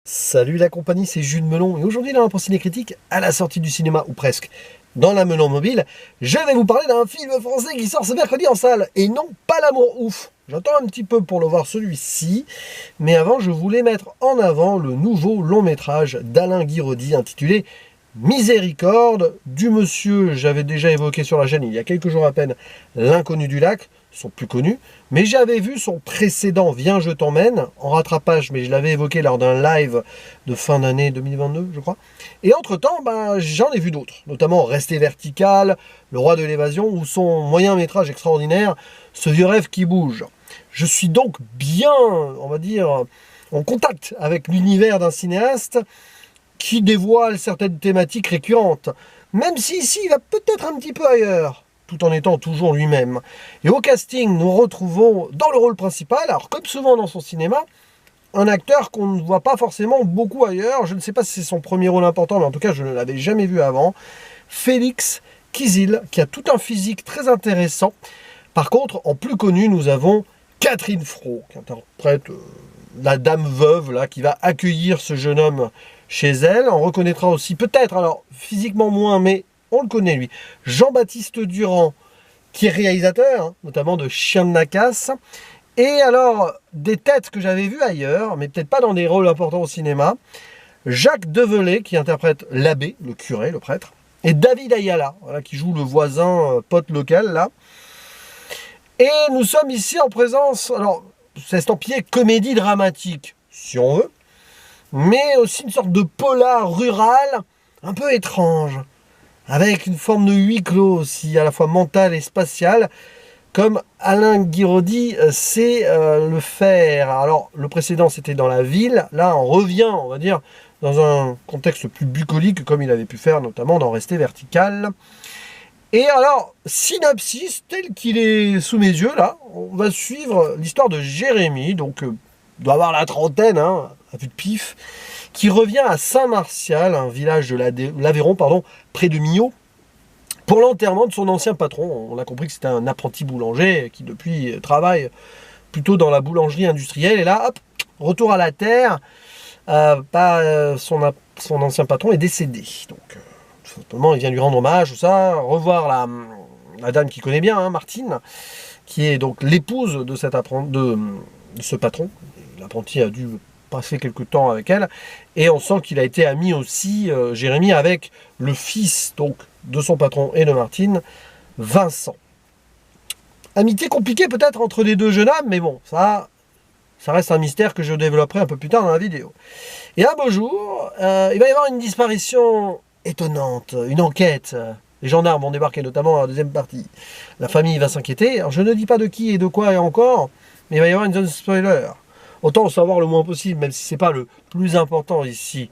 Salut la compagnie, c'est Jules Melon et aujourd'hui dans un pour ciné critique, à la sortie du cinéma ou presque, dans la Melon Mobile, je vais vous parler d'un film français qui sort ce mercredi en salle et non pas l'amour ouf. J'attends un petit peu pour le voir celui-ci, mais avant je voulais mettre en avant le nouveau long métrage d'Alain Guiraudy intitulé Miséricorde du monsieur, j'avais déjà évoqué sur la chaîne il y a quelques jours à peine, L'inconnu du lac, son plus connu, mais j'avais vu son précédent Viens je t'emmène, en rattrapage, mais je l'avais évoqué lors d'un live de fin d'année 2022, je crois. Et entre-temps, j'en ai vu d'autres, notamment Rester vertical, Le roi de l'évasion, ou son moyen métrage extraordinaire, Ce vieux rêve qui bouge. Je suis donc bien, on va dire, en contact avec l'univers d'un cinéaste qui dévoile certaines thématiques récurrentes, même si ici il va peut-être un petit peu ailleurs, tout en étant toujours lui-même. Et au casting, nous retrouvons dans le rôle principal, alors comme souvent dans son cinéma, un acteur qu'on ne voit pas forcément beaucoup ailleurs. Je ne sais pas si c'est son premier rôle important, mais en tout cas je ne l'avais jamais vu avant. Félix Kizil, qui a tout un physique très intéressant. Par contre, en plus connu, nous avons Catherine Fro, qui interprète la dame veuve là, qui va accueillir ce jeune homme chez elle. On reconnaîtra aussi, peut-être, alors physiquement moins, mais on le connaît lui, Jean-Baptiste Durand, qui est réalisateur, notamment de Chien de Nacasse. Et alors, des têtes que j'avais vues ailleurs, mais peut-être pas dans des rôles importants au cinéma, Jacques Develay, qui interprète l'abbé, le curé, le prêtre, et David Ayala, voilà, qui joue le voisin pote local, là. Et nous sommes ici en présence, alors, c'est estampillé comédie dramatique, si on veut, mais aussi une sorte de polar rural, un peu étrange, avec une forme de huis clos aussi, à la fois mental et spatial, comme Alain Guiraudy sait le faire. Alors, le précédent, c'était dans la ville. Là, on revient, on va dire, dans un contexte plus bucolique, comme il avait pu faire, notamment dans Rester vertical. Et alors, synopsis, tel qu'il est sous mes yeux, là, on va suivre l'histoire de Jérémy, donc, doit avoir la trentaine, hein, à vue de pif, qui revient à Saint-Martial, un village de l'Aveyron, pardon, près de Millau, pour l'enterrement de son ancien patron. On a compris que c'était un apprenti boulanger qui depuis travaille plutôt dans la boulangerie industrielle. Et là, hop, retour à la terre. Son ancien patron est décédé. Donc, tout simplement, il vient lui rendre hommage, tout ça. Revoir la dame qu'il connaît bien, hein, Martine, qui est donc l'épouse de ce patron. L'apprenti a dû passer quelques temps avec elle. Et on sent qu'il a été ami aussi, Jérémy, avec le fils donc de son patron et de Martine, Vincent. Amitié compliquée peut-être entre les deux jeunes hommes, mais bon, ça reste un mystère que je développerai un peu plus tard dans la vidéo. Et un beau jour, il va y avoir une disparition étonnante, une enquête. Les gendarmes vont débarquer notamment dans la deuxième partie. La famille va s'inquiéter. Alors je ne dis pas de qui et de quoi et encore, mais il va y avoir une zone spoiler. Autant en savoir le moins possible, même si c'est pas le plus important ici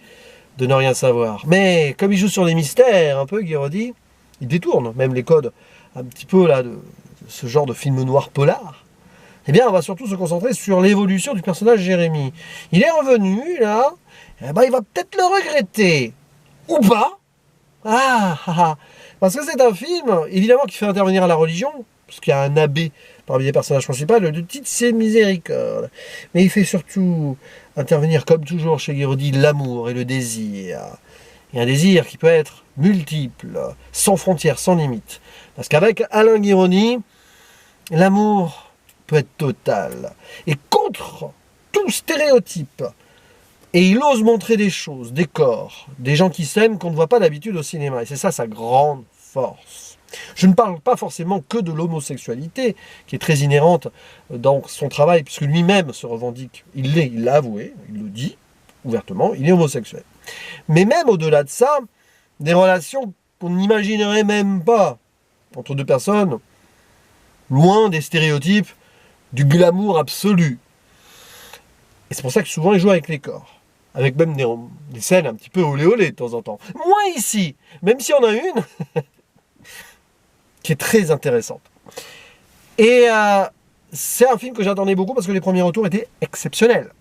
de ne rien savoir. Mais comme il joue sur les mystères, un peu, Guiraudy, il détourne même les codes un petit peu là de ce genre de film noir polar. Eh bien, on va surtout se concentrer sur l'évolution du personnage Jérémy. Il est revenu, là, il va peut-être le regretter. Ou pas. Parce que c'est un film, évidemment, qui fait intervenir la religion, parce qu'il y a un abbé parmi les personnages principaux, le titre c'est Miséricorde. Mais il fait surtout intervenir, comme toujours chez Guiraudy, l'amour et le désir. Et un désir qui peut être multiple, sans frontières, sans limites. Parce qu'avec Alain Guiraudy, l'amour peut être total. Et contre tout stéréotype. Et il ose montrer des choses, des corps, des gens qui s'aiment qu'on ne voit pas d'habitude au cinéma. Et c'est ça sa grande force. Je ne parle pas forcément que de l'homosexualité, qui est très inhérente dans son travail, puisque lui-même se revendique. Il l'a avoué, il le dit ouvertement, il est homosexuel. Mais même au-delà de ça, des relations qu'on n'imaginerait même pas entre deux personnes, loin des stéréotypes du glamour absolu. Et c'est pour ça que souvent il joue avec les corps. Avec même des scènes un petit peu olé olé de temps en temps. Moins ici, même si on a une qui est très intéressante. Et c'est un film que j'attendais beaucoup parce que les premiers retours étaient exceptionnels.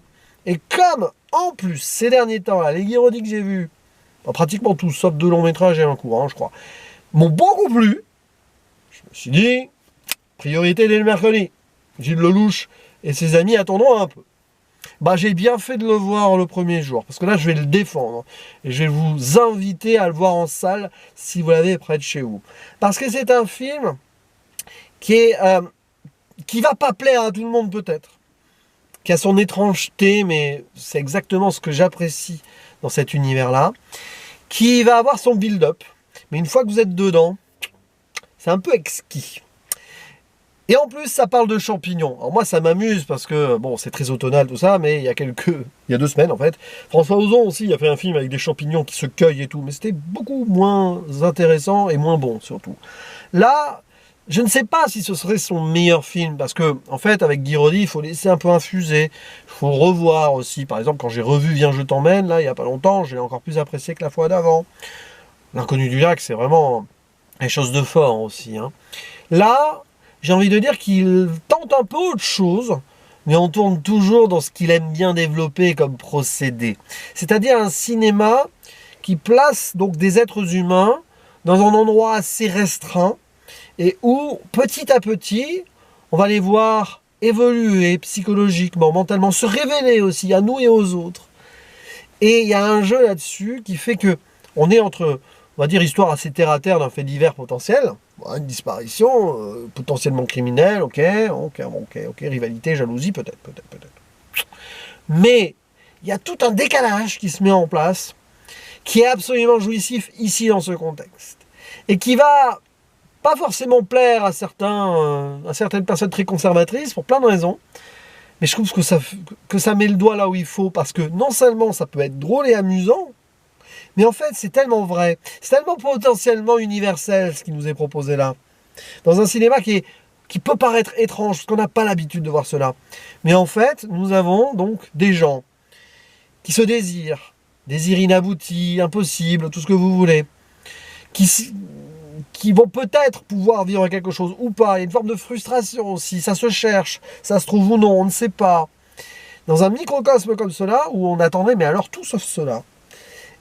Et comme, en plus, ces derniers temps, là, les Guiraudy que j'ai vus, pratiquement tous, sauf 2 longs métrages et un court, je crois, m'ont beaucoup plu, je me suis dit, priorité dès le mercredi. Gilles Lelouch et ses amis attendront un peu. bah j'ai bien fait de le voir le premier jour, parce que là je vais le défendre, et je vais vous inviter à le voir en salle si vous l'avez près de chez vous. Parce que c'est un film qui va pas plaire à tout le monde peut-être, qui a son étrangeté, mais c'est exactement ce que j'apprécie dans cet univers-là, qui va avoir son build-up, mais une fois que vous êtes dedans, c'est un peu exquis. Et en plus, ça parle de champignons. Alors moi, ça m'amuse parce que, bon, c'est très automnal tout ça, mais il y a 2 semaines en fait, François Ozon aussi a fait un film avec des champignons qui se cueillent et tout, mais c'était beaucoup moins intéressant et moins bon surtout. Là, je ne sais pas si ce serait son meilleur film, parce que, en fait, avec Guy Roddy, il faut laisser un peu infuser, il faut revoir aussi. Par exemple, quand j'ai revu Viens, je t'emmène, là, il n'y a pas longtemps, j'ai encore plus apprécié que la fois d'avant. L'Inconnu du lac, c'est vraiment quelque chose de fort aussi, hein. Là, j'ai envie de dire qu'il tente un peu autre chose, mais on tourne toujours dans ce qu'il aime bien développer comme procédé. C'est-à-dire un cinéma qui place donc des êtres humains dans un endroit assez restreint, et où, petit à petit, on va les voir évoluer psychologiquement, mentalement, se révéler aussi à nous et aux autres. Et il y a un jeu là-dessus qui fait que on est entre, on va dire, histoire assez terre-à-terre d'un fait divers potentiel, une disparition, potentiellement criminelle, ok, rivalité, jalousie, peut-être. Mais il y a tout un décalage qui se met en place, qui est absolument jouissif ici dans ce contexte, et qui va pas forcément plaire à certaines personnes très conservatrices, pour plein de raisons, mais je trouve que ça met le doigt là où il faut, parce que non seulement ça peut être drôle et amusant, mais en fait c'est tellement vrai, c'est tellement potentiellement universel ce qui nous est proposé là, dans un cinéma qui peut paraître étrange, parce qu'on n'a pas l'habitude de voir cela. Mais en fait, nous avons donc des gens qui se désirs inaboutis, impossibles, tout ce que vous voulez, qui vont peut-être pouvoir vivre quelque chose ou pas. Il y a une forme de frustration aussi, ça se cherche, ça se trouve ou non, on ne sait pas. Dans un microcosme comme cela, où on attendait, mais alors tout sauf cela.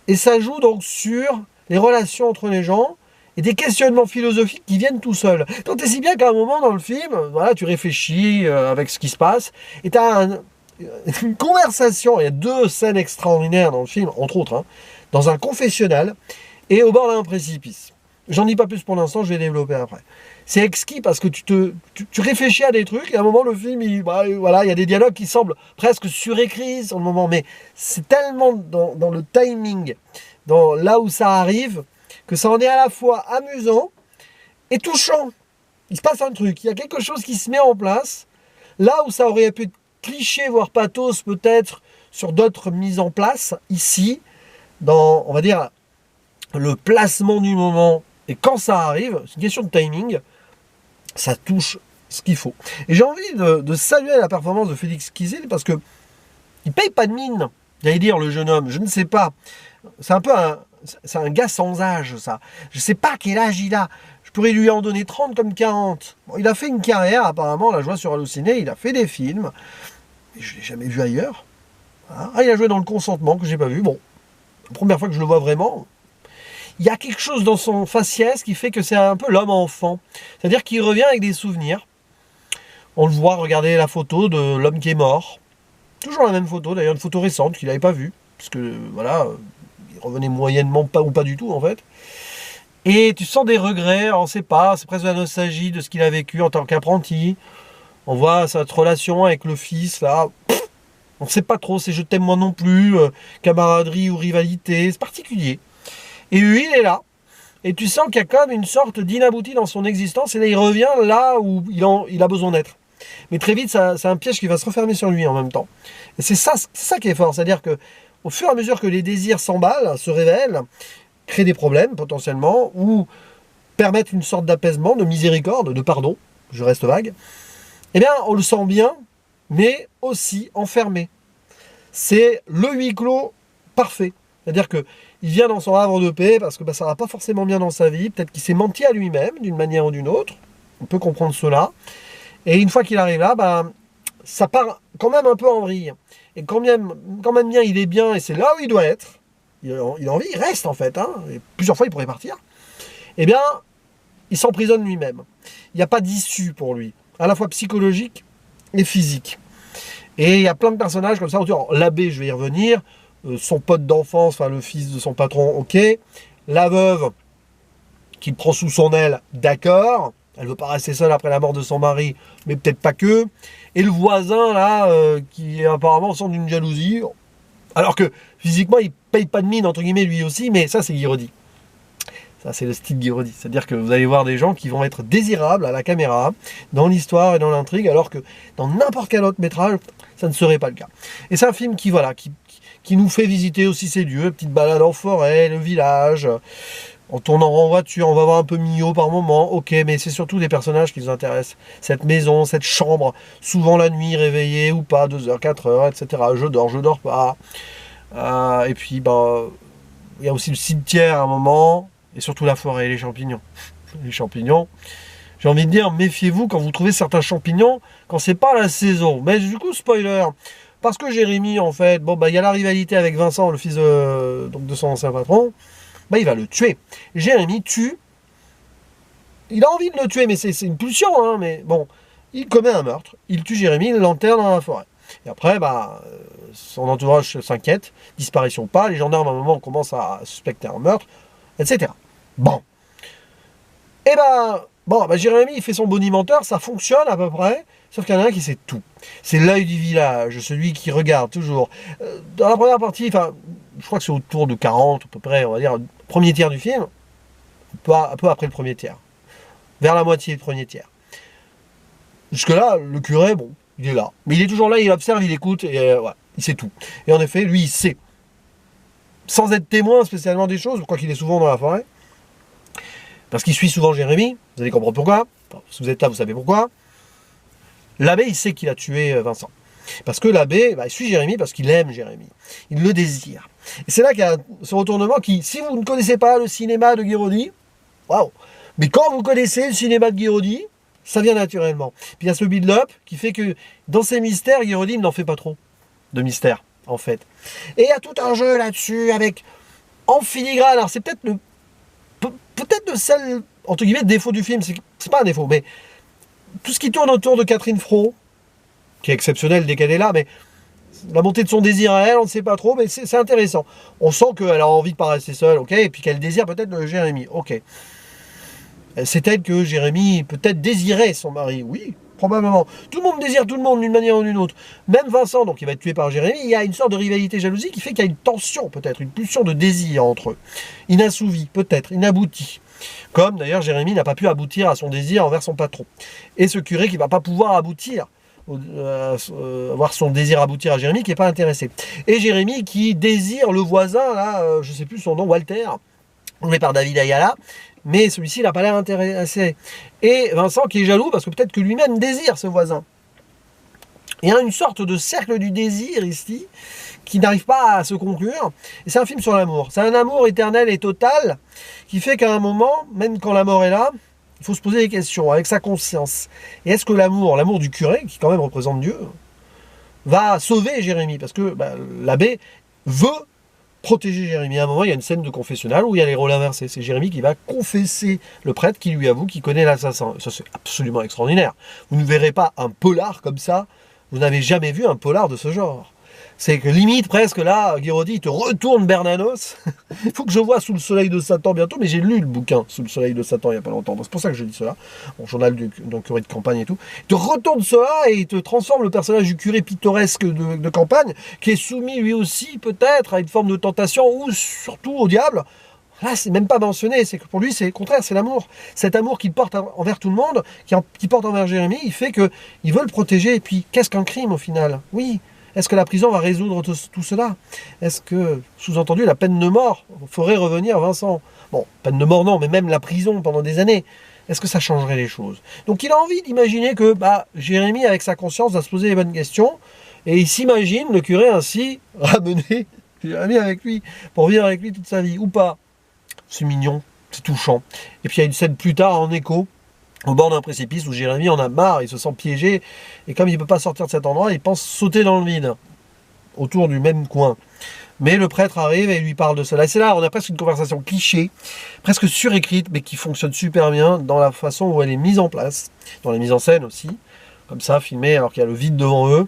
Et ça joue donc sur les relations entre les gens, et des questionnements philosophiques qui viennent tout seuls. Tant et si bien qu'à un moment dans le film, voilà, tu réfléchis avec ce qui se passe, et tu as une conversation. Il y a 2 scènes extraordinaires dans le film, entre autres, hein, dans un confessionnal et au bord d'un précipice. J'en dis pas plus pour l'instant, je vais développer après. C'est exquis parce que tu réfléchis à des trucs, et à un moment le film, il y a des dialogues qui semblent presque surécrits sur le moment, mais c'est tellement dans le timing, dans là où ça arrive, que ça en est à la fois amusant et touchant. Il se passe un truc, il y a quelque chose qui se met en place, là où ça aurait pu être cliché, voire pathos peut-être, sur d'autres mises en place, ici, dans, on va dire, le placement du moment, et quand ça arrive, c'est une question de timing, ça touche ce qu'il faut. Et j'ai envie de saluer la performance de Félix Kizil, parce que il paye pas de mine, j'allais dire le jeune homme, je ne sais pas, c'est un gars sans âge, ça. Je sais pas quel âge il a. Je pourrais lui en donner 30 comme 40. Bon, il a fait une carrière, apparemment, la joie sur Allociné, il a fait des films, mais je ne l'ai jamais vu ailleurs. Ah, il a joué dans Le Consentement, que j'ai pas vu. Bon, la première fois que je le vois vraiment, il y a quelque chose dans son faciès qui fait que c'est un peu l'homme-enfant. C'est-à-dire qu'il revient avec des souvenirs. On le voit regarder la photo de l'homme qui est mort. Toujours la même photo, d'ailleurs, une photo récente qu'il n'avait pas vue. Parce que, voilà, il revenait moyennement pas ou pas du tout, en fait. Et tu sens des regrets, on ne sait pas, c'est presque la nostalgie de ce qu'il a vécu en tant qu'apprenti. On voit cette relation avec le fils, là. On ne sait pas trop, c'est je t'aime moi non plus, camaraderie ou rivalité, c'est particulier. Et lui, il est là. Et tu sens qu'il y a comme une sorte d'inabouti dans son existence, et là, il revient là où il a besoin d'être. Mais très vite, c'est un piège qui va se refermer sur lui en même temps. Et c'est ça qui est fort, c'est-à-dire que au fur et à mesure que les désirs s'emballent, se révèlent, créent des problèmes potentiellement, ou permettent une sorte d'apaisement, de miséricorde, de pardon, je reste vague, eh bien, on le sent bien, mais aussi enfermé. C'est le huis clos parfait. C'est-à-dire qu'il vient dans son havre de paix parce que ça va pas forcément bien dans sa vie, peut-être qu'il s'est menti à lui-même d'une manière ou d'une autre, on peut comprendre cela, et une fois qu'il arrive là, ça part quand même un peu en vrille. Et quand même bien il est bien, et c'est là où il doit être, il a envie, il reste en fait, hein, et plusieurs fois il pourrait partir, eh bien, il s'emprisonne lui-même. Il n'y a pas d'issue pour lui, à la fois psychologique et physique. Et il y a plein de personnages comme ça autour. L'abbé, je vais y revenir, son pote d'enfance, enfin le fils de son patron, ok. La veuve, qui le prend sous son aile, d'accord. Elle veut pas rester seule après la mort de son mari, mais peut-être pas que. Et le voisin, là, qui est apparemment sent d'une jalousie, alors que physiquement, il paye pas de mine, entre guillemets, lui aussi, mais ça, c'est Guiraudy. Ça, c'est le style Guiraudy. C'est-à-dire que vous allez voir des gens qui vont être désirables à la caméra, dans l'histoire et dans l'intrigue, alors que dans n'importe quel autre métrage, ça ne serait pas le cas. Et c'est un film qui, voilà, qui nous fait visiter aussi ces lieux, petite balade en forêt, le village, en tournant en voiture, on va voir un peu Mio par moment, ok, mais c'est surtout des personnages qui nous intéressent. Cette maison, cette chambre, souvent la nuit, réveillée ou pas, 2 heures, 4 heures, etc. Je dors pas. Et puis, il y a aussi le cimetière à un moment, et surtout la forêt et les champignons. Les champignons, j'ai envie de dire, méfiez-vous quand vous trouvez certains champignons, quand c'est pas la saison. Mais du coup, spoiler, parce que Jérémy, en fait, il y a la rivalité avec Vincent, le fils de son ancien patron, il va le tuer. Jérémy tue, il a envie de le tuer, mais c'est une pulsion, hein, mais bon, il commet un meurtre, il tue Jérémy, il l'enterre dans la forêt. Et après, son entourage s'inquiète, disparition pas, les gendarmes à un moment commencent à suspecter un meurtre, etc. Bon. Et Jérémy, il fait son bonimenteur, ça fonctionne à peu près, sauf qu'il y en a un qui sait tout. C'est l'œil du village, celui qui regarde toujours. Dans la première partie, je crois que c'est autour de 40 à peu près, on va dire, premier tiers du film, un peu après le premier tiers, vers la moitié du premier tiers. Jusque-là, le curé, il est là. Mais il est toujours là, il observe, il écoute, et il sait tout. Et en effet, lui, il sait. Sans être témoin spécialement des choses, je crois qu'il est souvent dans la forêt, parce qu'il suit souvent Jérémy, vous allez comprendre pourquoi. Si vous êtes là, vous savez pourquoi. L'abbé, il sait qu'il a tué Vincent. Parce que l'abbé, il suit Jérémy parce qu'il aime Jérémy. Il le désire. Et c'est là qu'il y a ce retournement qui, si vous ne connaissez pas le cinéma de Guiraudy, waouh. Mais quand vous connaissez le cinéma de Guiraudy, ça vient naturellement. Puis il y a ce build-up qui fait que dans ces mystères, Guiraudy n'en fait pas trop de mystères, en fait. Et il y a tout un jeu là-dessus avec en filigrane. Alors c'est peut-être le seul, entre guillemets, défaut du film. C'est pas un défaut, mais tout ce qui tourne autour de Catherine Fro, qui est exceptionnelle dès qu'elle est là, mais la montée de son désir à elle, on ne sait pas trop, mais c'est intéressant. On sent qu'elle a envie de pas rester seule, ok, et puis qu'elle désire peut-être Jérémy, ok. C'est elle que Jérémy peut-être désirait son mari, oui, probablement. Tout le monde désire tout le monde d'une manière ou d'une autre. Même Vincent, donc il va être tué par Jérémy, il y a une sorte de rivalité jalousie qui fait qu'il y a une tension, peut-être, une pulsion de désir entre eux. Inassouvi, peut-être, inabouti. Comme d'ailleurs Jérémy n'a pas pu aboutir à son désir envers son patron. Et ce curé qui ne va pas pouvoir aboutir, avoir son désir aboutir à Jérémy qui n'est pas intéressé. Et Jérémy qui désire le voisin, là, je ne sais plus son nom, Walter, joué par David Ayala, mais celui-ci il n'a pas l'air intéressé. Et Vincent qui est jaloux parce que peut-être que lui-même désire ce voisin. Il y a une sorte de cercle du désir ici qui n'arrive pas à se conclure. Et c'est un film sur l'amour. C'est un amour éternel et total qui fait qu'à un moment, même quand la mort est là, il faut se poser des questions avec sa conscience. Et est-ce que l'amour du curé, qui quand même représente Dieu, va sauver Jérémy? Parce que l'abbé veut protéger Jérémy. À un moment, il y a une scène de confessionnal où il y a les rôles inversés. C'est Jérémy qui va confesser le prêtre qui lui avoue qu'il connaît l'assassin. Ça, c'est absolument extraordinaire. Vous ne verrez pas un polar comme ça. Vous n'avez jamais vu un polar de ce genre. C'est que limite, presque là, Guiraudy, il te retourne Bernanos. Il faut que je vois Sous le soleil de Satan bientôt, mais j'ai lu le bouquin Sous le soleil de Satan il n'y a pas longtemps. C'est pour ça que je dis cela. Mon journal d'un curé de campagne et tout. Il te retourne cela et il te transforme le personnage du curé pittoresque de campagne, qui est soumis lui aussi peut-être à une forme de tentation ou surtout au diable. Là, c'est même pas mentionné, c'est que pour lui, c'est le contraire, c'est l'amour. Cet amour qu'il porte envers tout le monde, qu'il porte envers Jérémy, il fait qu'il veut le protéger. Et puis, qu'est-ce qu'un crime au final? Oui. Est-ce que la prison va résoudre tout cela? Est-ce que, sous-entendu, la peine de mort ferait revenir Vincent? Bon, peine de mort non, mais même la prison pendant des années. Est-ce que ça changerait les choses? Donc il a envie d'imaginer que Jérémy, avec sa conscience, va se poser les bonnes questions. Et il s'imagine le curé ainsi ramener Jérémy avec lui, pour vivre avec lui toute sa vie, ou pas. C'est mignon, c'est touchant. Et puis il y a une scène plus tard en écho, au bord d'un précipice où Jérémy en a marre, il se sent piégé, et comme il ne peut pas sortir de cet endroit, il pense sauter dans le vide, autour du même coin. Mais le prêtre arrive et lui parle de cela. Et c'est là, on a presque une conversation cliché, presque surécrite, mais qui fonctionne super bien dans la façon où elle est mise en place, dans la mise en scène aussi, comme ça, filmée alors qu'il y a le vide devant eux.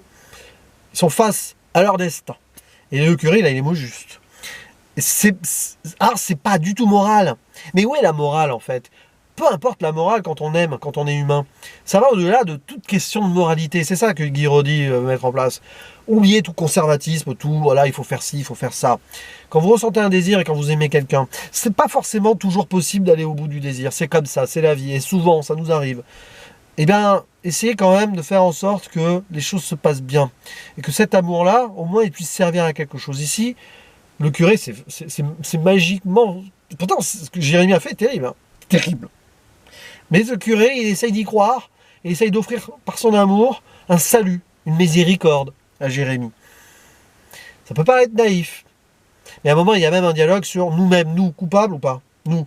Ils sont face à leur destin. Et le curé, il a les mots justes. C'est pas du tout moral. Mais où est la morale, en fait? Peu importe la morale quand on aime, quand on est humain. Ça va au-delà de toute question de moralité. C'est ça que Guy Roddy veut mettre en place. Oubliez tout conservatisme, tout, voilà, il faut faire ci, il faut faire ça. Quand vous ressentez un désir et quand vous aimez quelqu'un, c'est pas forcément toujours possible d'aller au bout du désir. C'est comme ça, c'est la vie. Et souvent, ça nous arrive. Eh bien, essayez quand même de faire en sorte que les choses se passent bien. Et que cet amour-là, au moins, il puisse servir à quelque chose. Ici, le curé, c'est magiquement... Pourtant, ce que Jérémie a fait est terrible. Hein. Terrible. Mais ce curé, il essaye d'y croire. Il essaye d'offrir par son amour un salut, une miséricorde à Jérémie. Ça peut paraître naïf. Mais à un moment, il y a même un dialogue sur nous-mêmes, nous, coupables ou pas. Nous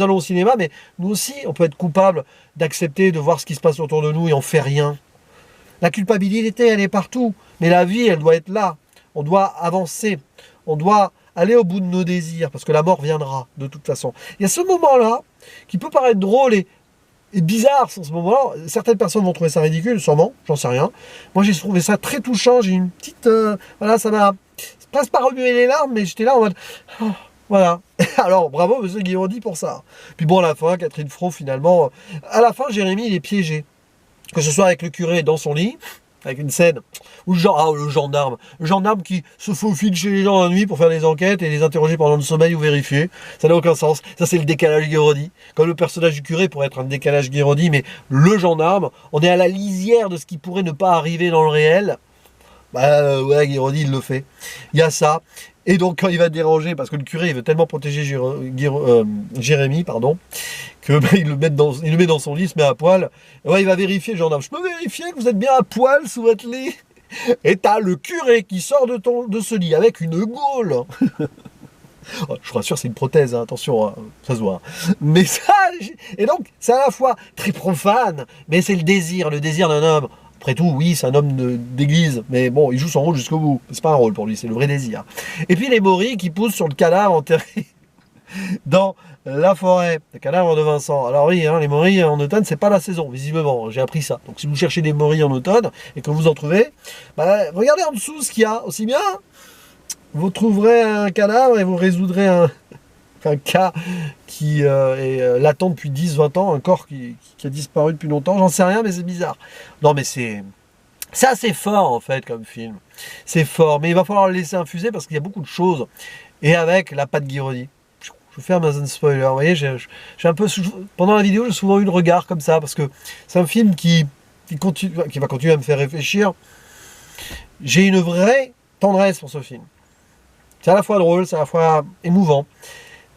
allons au cinéma, mais nous aussi, on peut être coupables d'accepter de voir ce qui se passe autour de nous et on fait rien. La culpabilité, elle est partout. Mais la vie, elle doit être là. On doit avancer. On doit aller au bout de nos désirs, parce que la mort viendra, de toute façon. Il y a ce moment-là, qui peut paraître drôle et bizarre, sur ce moment-là. Certaines personnes vont trouver ça ridicule, sûrement, j'en sais rien. Moi, j'ai trouvé ça très touchant. J'ai une petite... voilà, ça m'a presque pas remué les larmes, mais j'étais là en mode... Oh, voilà. Alors, bravo, monsieur Guy Roddy, pour ça. Puis bon, à la fin, Catherine Fro, finalement... À la fin, Jérémie, il est piégé. Que ce soit avec le curé dans son lit... Avec une scène où le gendarme qui se faufile chez les gens la nuit pour faire des enquêtes et les interroger pendant le sommeil ou vérifier. Ça n'a aucun sens. Ça, c'est le décalage Guy Roddy. Comme le personnage du curé pourrait être un décalage Guy Roddy, mais le gendarme, on est à la lisière de ce qui pourrait ne pas arriver dans le réel. Bah ouais, Guy Roddy, il le fait. Il y a ça. Et donc, quand il va déranger, parce que le curé, il veut tellement protéger Jérémie, que il le met dans son lit, il se met à poil. Ouais, il va vérifier, le gendarme. Je peux vérifier que vous êtes bien à poil sous votre lit? Et t'as le curé qui sort de ce lit avec une gaule. Je vous rassure, c'est une prothèse, hein, attention, hein, ça se voit. Mais ça, et donc, c'est à la fois très profane, mais c'est le désir d'un homme. Après tout, oui, c'est un homme d'église, mais bon, il joue son rôle jusqu'au bout. C'est pas un rôle pour lui, c'est le vrai désir. Et puis les morilles qui poussent sur le cadavre enterré dans la forêt, le cadavre de Vincent. Alors oui, hein, les morilles en automne, c'est pas la saison, visiblement, j'ai appris ça. Donc si vous cherchez des morilles en automne et que vous en trouvez, bah, regardez en dessous ce qu'il y a. Aussi bien, vous trouverez un cadavre et vous résoudrez un cas qui est latent depuis 10-20 ans, un corps qui a disparu depuis longtemps, j'en sais rien, mais c'est bizarre. Non, mais c'est assez fort, en fait, comme film. C'est fort, mais il va falloir le laisser infuser parce qu'il y a beaucoup de choses. Et avec la patte Guy Roddy. Je fais un spoiler. Vous voyez, j'ai un peu... Pendant la vidéo, j'ai souvent eu le regard comme ça, parce que c'est un film qui va continuer à me faire réfléchir. J'ai une vraie tendresse pour ce film. C'est à la fois drôle, c'est à la fois émouvant.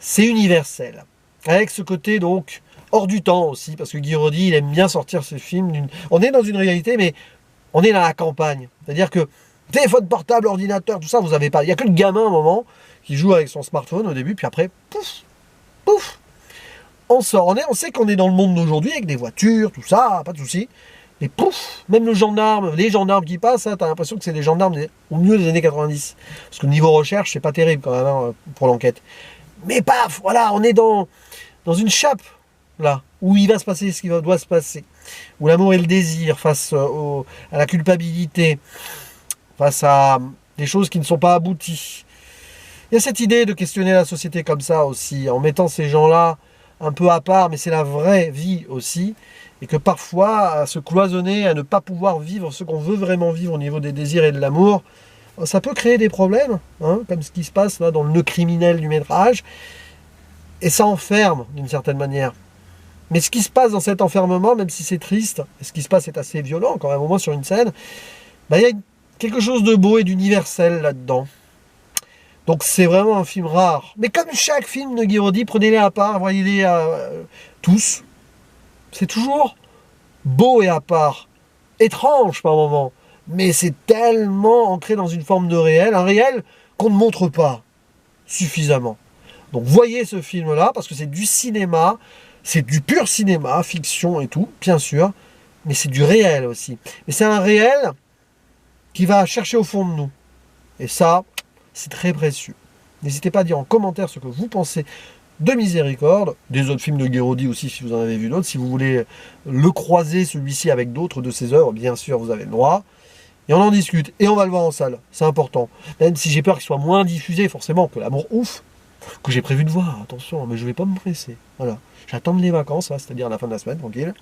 C'est universel. Avec ce côté, donc, hors du temps aussi, parce que Guy Roddy, il aime bien sortir ce film. On est dans une réalité, mais on est dans la campagne. C'est-à-dire que téléphone portable, ordinateur, tout ça, vous n'avez pas. Il n'y a que le gamin, à un moment, qui joue avec son smartphone au début, puis après, pouf, pouf, on sort. On sait qu'on est dans le monde d'aujourd'hui, avec des voitures, tout ça, pas de souci. Et pouf, même les gendarmes qui passent, hein, t'as l'impression que c'est des gendarmes au mieux des années 90. Parce que niveau recherche, c'est pas terrible quand même hein, pour l'enquête. Mais paf, voilà, on est dans une chape, là, où il va se passer ce qui doit se passer. Où l'amour et le désir face à la culpabilité, face à des choses qui ne sont pas abouties. Il y a cette idée de questionner la société comme ça aussi, en mettant ces gens-là un peu à part, mais c'est la vraie vie aussi. Et que parfois, à se cloisonner, à ne pas pouvoir vivre ce qu'on veut vraiment vivre au niveau des désirs et de l'amour, ça peut créer des problèmes, hein, comme ce qui se passe là dans le nœud criminel du métrage, et ça enferme d'une certaine manière. Mais ce qui se passe dans cet enfermement, même si c'est triste, et ce qui se passe est assez violent quand même, au moins sur une scène, bah, il y a quelque chose de beau et d'universel là-dedans. Donc c'est vraiment un film rare. Mais comme chaque film de Guy Roddy, prenez-les à part, voyez-les tous. C'est toujours beau et à part. Étrange par moments. Mais c'est tellement ancré dans une forme de réel, un réel qu'on ne montre pas suffisamment. Donc voyez ce film-là, parce que c'est du cinéma, c'est du pur cinéma, fiction et tout, bien sûr, mais c'est du réel aussi. Mais c'est un réel qui va chercher au fond de nous. Et ça, c'est très précieux. N'hésitez pas à dire en commentaire ce que vous pensez de Miséricorde, des autres films de Guy Roddy aussi si vous en avez vu d'autres. Si vous voulez le croiser, celui-ci, avec d'autres de ses œuvres, bien sûr, vous avez le droit. et on en discute, et on va le voir en salle, c'est important. Même si j'ai peur qu'il soit moins diffusé, forcément, que l'amour ouf, que j'ai prévu de voir, attention, mais je vais pas me presser. Voilà, j'attends les vacances, là, c'est-à-dire la fin de la semaine, tranquille,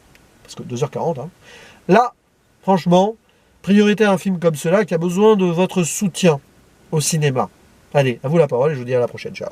parce que 2h40, hein. Là, franchement, priorité à un film comme cela qui a besoin de votre soutien au cinéma. Allez, à vous la parole et je vous dis à la prochaine, ciao.